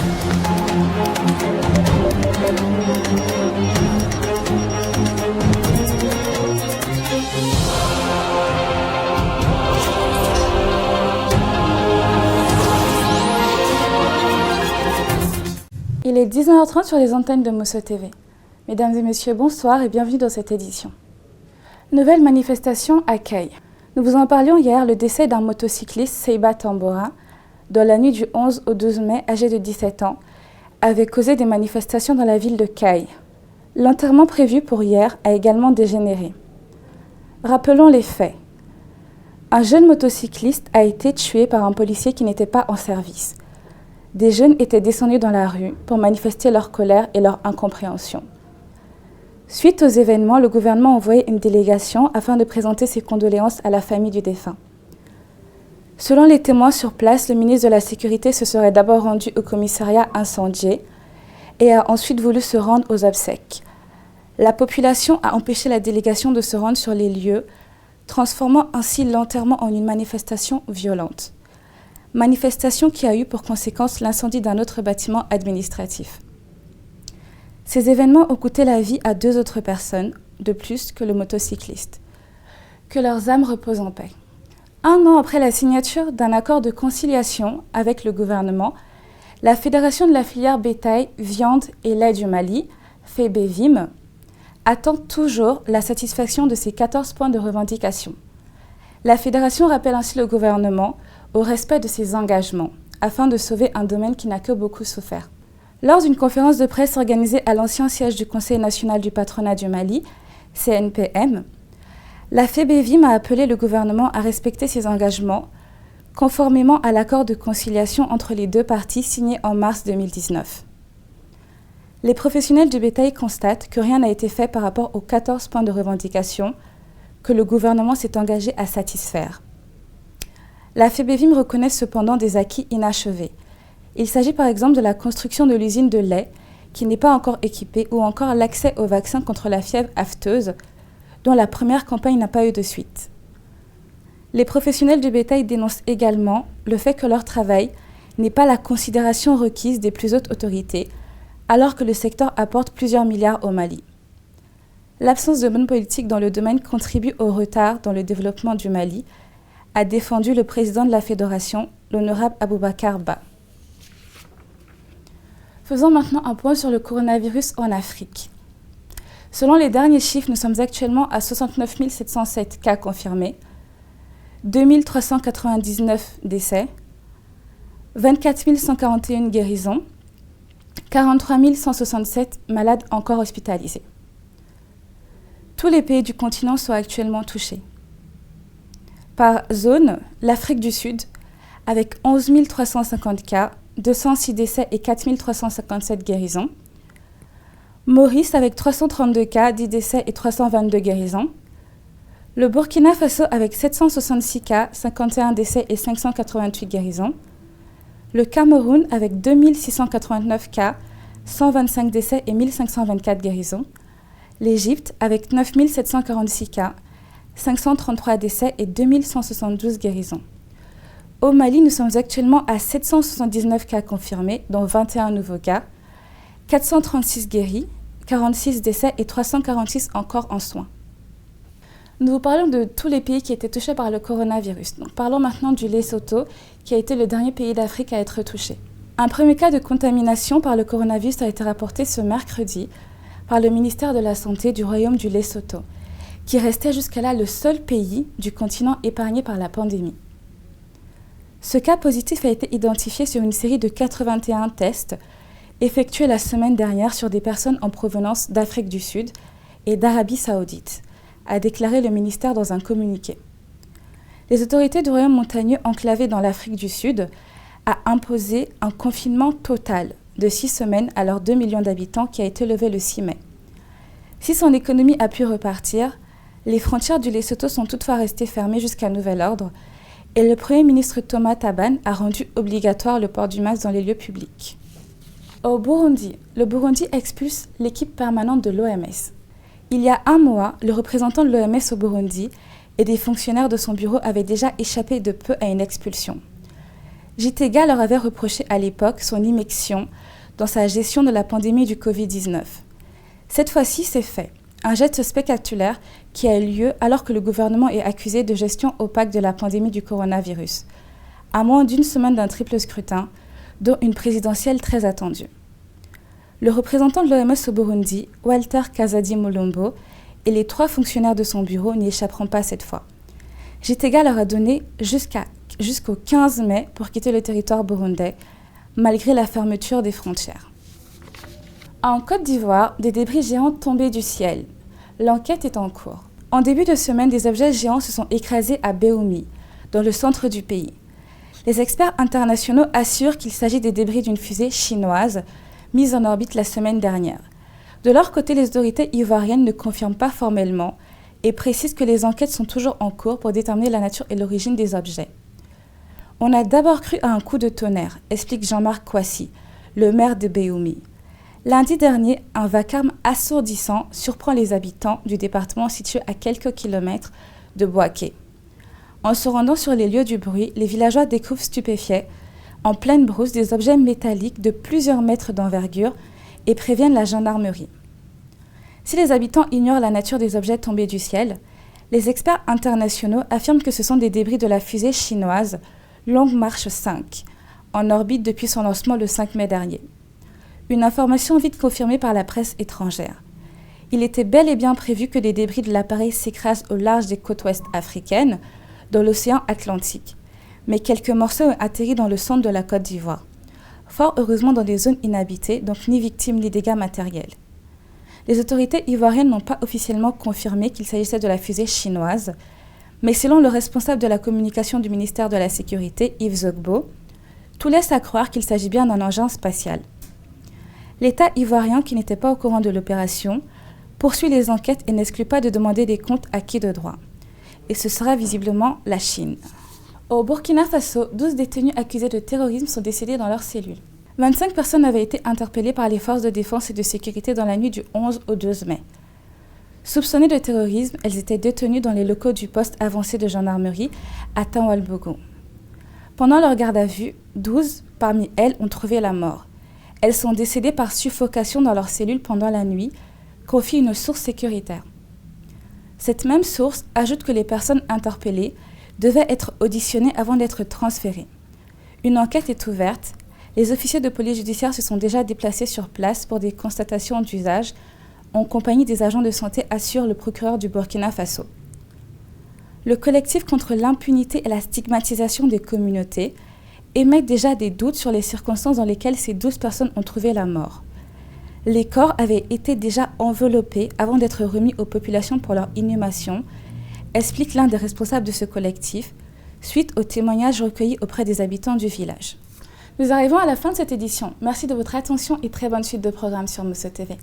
Il est 19h30 sur les antennes de Mosso TV. Mesdames et messieurs, bonsoir et bienvenue dans cette édition. Nouvelle manifestation à Kayes. Nous vous en parlions hier, le décès d'un motocycliste, Seiba Tambora, dans la nuit du 11 au 12 mai, âgé de 17 ans, avait causé des manifestations dans la ville de Kayes. L'enterrement prévu pour hier a également dégénéré. Rappelons les faits. Un jeune motocycliste a été tué par un policier qui n'était pas en service. Des jeunes étaient descendus dans la rue pour manifester leur colère et leur incompréhension. Suite aux événements, le gouvernement a envoyé une délégation afin de présenter ses condoléances à la famille du défunt. Selon les témoins sur place, le ministre de la Sécurité se serait d'abord rendu au commissariat incendié et a ensuite voulu se rendre aux obsèques. La population a empêché la délégation de se rendre sur les lieux, transformant ainsi l'enterrement en une manifestation violente. Manifestation qui a eu pour conséquence l'incendie d'un autre bâtiment administratif. Ces événements ont coûté la vie à 2 autres personnes, de plus que le motocycliste. Que leurs âmes reposent en paix. 1 an après la signature d'un accord de conciliation avec le gouvernement, la Fédération de la filière bétail, viande et lait du Mali, FEBEVIM, attend toujours la satisfaction de ses 14 points de revendication. La Fédération rappelle ainsi le gouvernement au respect de ses engagements, afin de sauver un domaine qui n'a que beaucoup souffert. Lors d'une conférence de presse organisée à l'ancien siège du Conseil national du patronat du Mali, CNPM, la FEBEVIM a appelé le gouvernement à respecter ses engagements, conformément à l'accord de conciliation entre les 2 parties signé en mars 2019. Les professionnels du bétail constatent que rien n'a été fait par rapport aux 14 points de revendication que le gouvernement s'est engagé à satisfaire. La FEBEVIM reconnaît cependant des acquis inachevés. Il s'agit par exemple de la construction de l'usine de lait qui n'est pas encore équipée ou encore l'accès au vaccin contre la fièvre afteuse dont la première campagne n'a pas eu de suite. Les professionnels du bétail dénoncent également le fait que leur travail n'est pas la considération requise des plus hautes autorités alors que le secteur apporte plusieurs milliards au Mali. L'absence de bonne politique dans le domaine contribue au retard dans le développement du Mali, a défendu le président de la Fédération, l'honorable Aboubacar Ba. Faisons maintenant un point sur le coronavirus en Afrique. Selon les derniers chiffres, nous sommes actuellement à 69 707 cas confirmés, 2 399 décès, 24 141 guérisons, 43 167 malades encore hospitalisés. Tous les pays du continent sont actuellement touchés. Par zone, l'Afrique du Sud, avec 11 350 cas, 206 décès et 4 357 guérisons. Maurice, avec 332 cas, 10 décès et 322 guérisons. Le Burkina Faso, avec 766 cas, 51 décès et 588 guérisons. Le Cameroun, avec 2689 cas, 125 décès et 1524 guérisons. L'Égypte, avec 9 746 cas, 533 décès et 2172 guérisons. Au Mali, nous sommes actuellement à 779 cas confirmés, dont 21 nouveaux cas, 436 guéris, 46 décès et 346 encore en soins. Nous vous parlons de tous les pays qui étaient touchés par le coronavirus. Donc, parlons maintenant du Lesotho, qui a été le dernier pays d'Afrique à être touché. Un premier cas de contamination par le coronavirus a été rapporté ce mercredi par le ministère de la Santé du Royaume du Lesotho, qui restait jusqu'à là le seul pays du continent épargné par la pandémie. Ce cas positif a été identifié sur une série de 81 tests effectués la semaine dernière sur des personnes en provenance d'Afrique du Sud et d'Arabie Saoudite, a déclaré le ministère dans un communiqué. Les autorités du Royaume montagneux enclavé dans l'Afrique du Sud a imposé un confinement total de 6 semaines à leurs 2 millions d'habitants qui a été levé le 6 mai. Si son économie a pu repartir, les frontières du Lesotho sont toutefois restées fermées jusqu'à nouvel ordre et le Premier ministre Thomas Taban a rendu obligatoire le port du masque dans les lieux publics. Au Burundi, le Burundi expulse l'équipe permanente de l'OMS. Il y a 1 mois, le représentant de l'OMS au Burundi et des fonctionnaires de son bureau avaient déjà échappé de peu à une expulsion. Jitega leur avait reproché à l'époque son immixtion dans sa gestion de la pandémie du Covid-19. Cette fois-ci, c'est fait. Un geste spectaculaire qui a eu lieu alors que le gouvernement est accusé de gestion opaque de la pandémie du coronavirus, à moins d'une semaine d'un triple scrutin, dont une présidentielle très attendue. Le représentant de l'OMS au Burundi, Walter Kazadi Mulombo, et les 3 fonctionnaires de son bureau n'y échapperont pas cette fois. Jitega leur a donné jusqu'au 15 mai pour quitter le territoire burundais, malgré la fermeture des frontières. En Côte d'Ivoire, des débris géants tombés du ciel. L'enquête est en cours. En début de semaine, des objets géants se sont écrasés à Béoumi, dans le centre du pays. Les experts internationaux assurent qu'il s'agit des débris d'une fusée chinoise mise en orbite la semaine dernière. De leur côté, les autorités ivoiriennes ne confirment pas formellement et précisent que les enquêtes sont toujours en cours pour déterminer la nature et l'origine des objets. On a d'abord cru à un coup de tonnerre, explique Jean-Marc Kouassi, le maire de Béoumi. Lundi dernier, un vacarme assourdissant surprend les habitants du département situé à quelques kilomètres de Bouaké. En se rendant sur les lieux du bruit, les villageois découvrent stupéfiés, en pleine brousse, des objets métalliques de plusieurs mètres d'envergure et préviennent la gendarmerie. Si les habitants ignorent la nature des objets tombés du ciel, les experts internationaux affirment que ce sont des débris de la fusée chinoise Long March 5, en orbite depuis son lancement le 5 mai dernier. Une information vite confirmée par la presse étrangère. Il était bel et bien prévu que des débris de l'appareil s'écrasent au large des côtes ouest africaines, dans l'océan Atlantique. Mais quelques morceaux ont atterri dans le centre de la Côte d'Ivoire. Fort heureusement dans des zones inhabitées, donc ni victimes ni dégâts matériels. Les autorités ivoiriennes n'ont pas officiellement confirmé qu'il s'agissait de la fusée chinoise, mais selon le responsable de la communication du ministère de la Sécurité, Yves Zogbo, tout laisse à croire qu'il s'agit bien d'un engin spatial. L'État ivoirien, qui n'était pas au courant de l'opération, poursuit les enquêtes et n'exclut pas de demander des comptes à qui de droit. Et ce sera visiblement la Chine. Au Burkina Faso, 12 détenus accusés de terrorisme sont décédés dans leurs cellules. 25 personnes avaient été interpellées par les forces de défense et de sécurité dans la nuit du 11 au 12 mai. Soupçonnées de terrorisme, elles étaient détenues dans les locaux du poste avancé de gendarmerie à Tanwalbogo. Pendant leur garde à vue, 12 parmi elles ont trouvé la mort. Elles sont décédées par suffocation dans leurs cellules pendant la nuit, confie une source sécuritaire. Cette même source ajoute que les personnes interpellées devaient être auditionnées avant d'être transférées. Une enquête est ouverte. Les officiers de police judiciaire se sont déjà déplacés sur place pour des constatations d'usage en compagnie des agents de santé, assure le procureur du Burkina Faso. Le collectif contre l'impunité et la stigmatisation des communautés émet déjà des doutes sur les circonstances dans lesquelles ces 12 personnes ont trouvé la mort. Les corps avaient été déjà enveloppés avant d'être remis aux populations pour leur inhumation, explique l'un des responsables de ce collectif, suite aux témoignages recueillis auprès des habitants du village. Nous arrivons à la fin de cette édition. Merci de votre attention et très bonne suite de programmes sur Mousso TV.